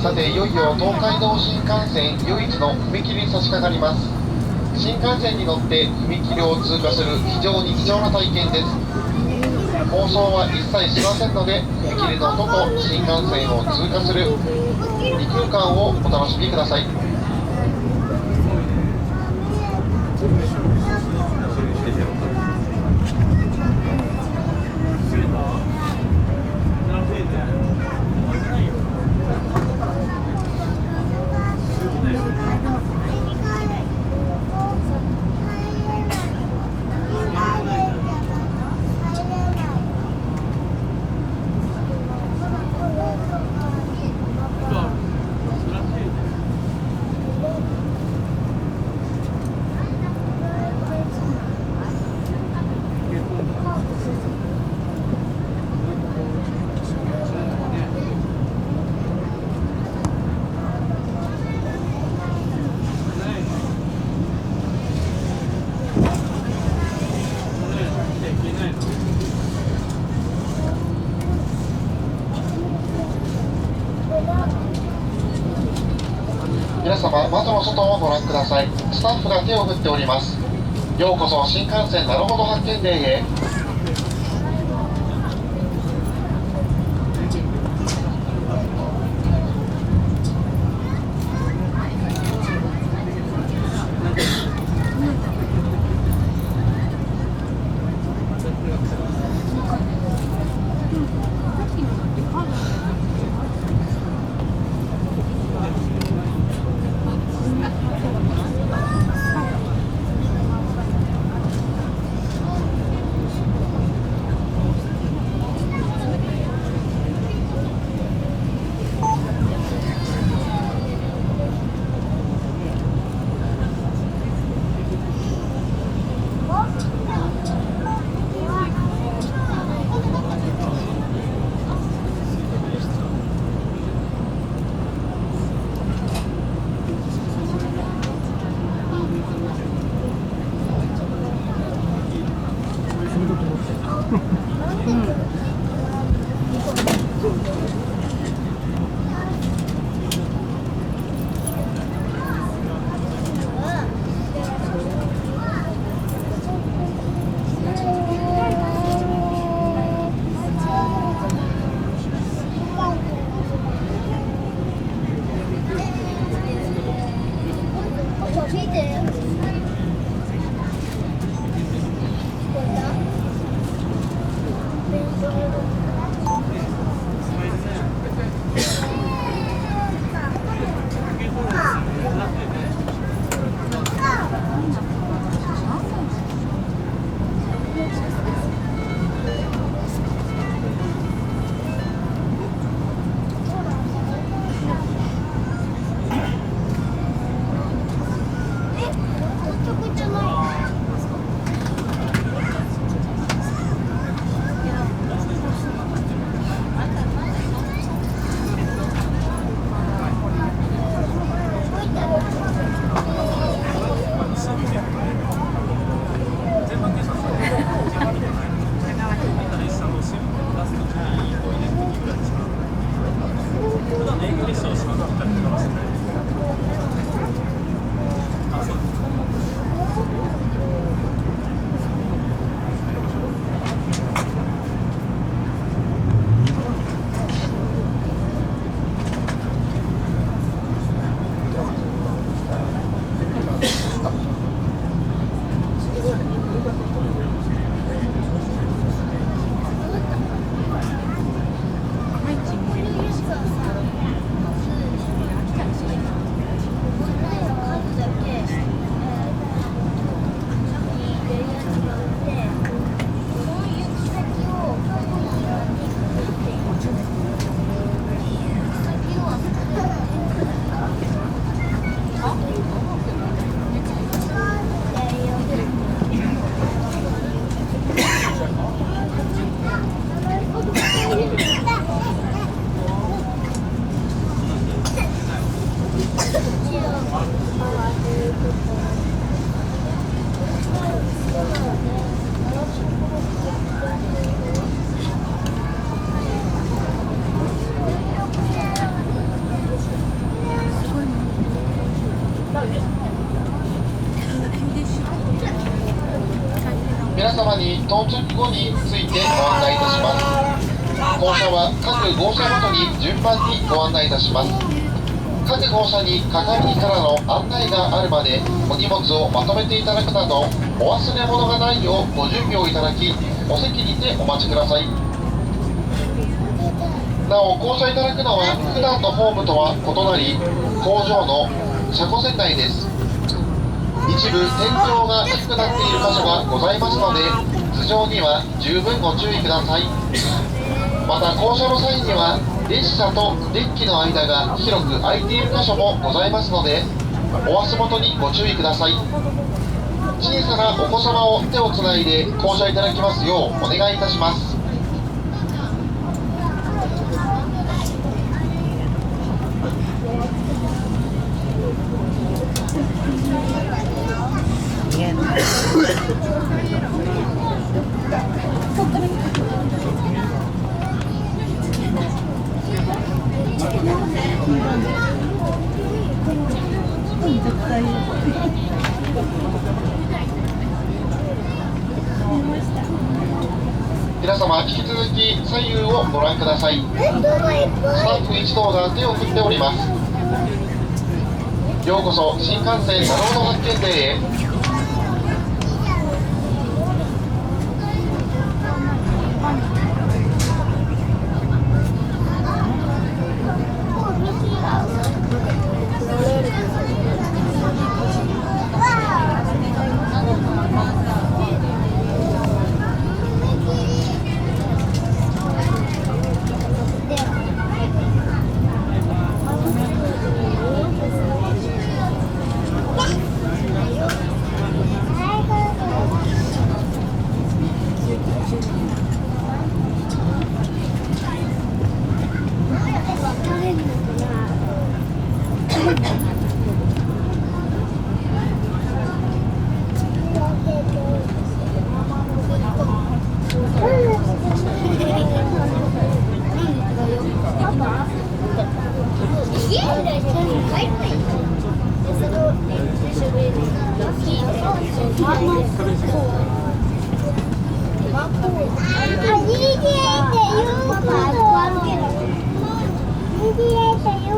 さていよいよ東海道新幹線唯一の踏切に差し掛かります。新幹線に乗って踏切を通過する非常に貴重な体験です。放送は一切しませんので、踏切の音と新幹線を通過する異空間をお楽しみください。皆様、窓の外をご覧ください。スタッフが手を振っております。ようこそ新幹線なるほど発見デーへ。皆様に到着後についてご案内いたします。降車は各号車ごとに順番にご案内いたします。各号車に係員からの案内があるまでお荷物をまとめていただくなどお忘れ物がないようご準備をいただき、お席にてお待ちください。なお降車いただくのは普段のホームとは異なり、工場の車庫線内です。一部天井が低くなっている箇所がございますので、頭上には十分ご注意ください。また降車の際には列車とデッキの間が広く空いている箇所もございますので、お足元にご注意ください。小さなお子様を手をつないで降車いただきますようお願いいたします。皆様引き続き左右をご覧ください。スタッフ一同が手を振っております。ようこそ新幹線なるほど発見デーへ。Mediator, you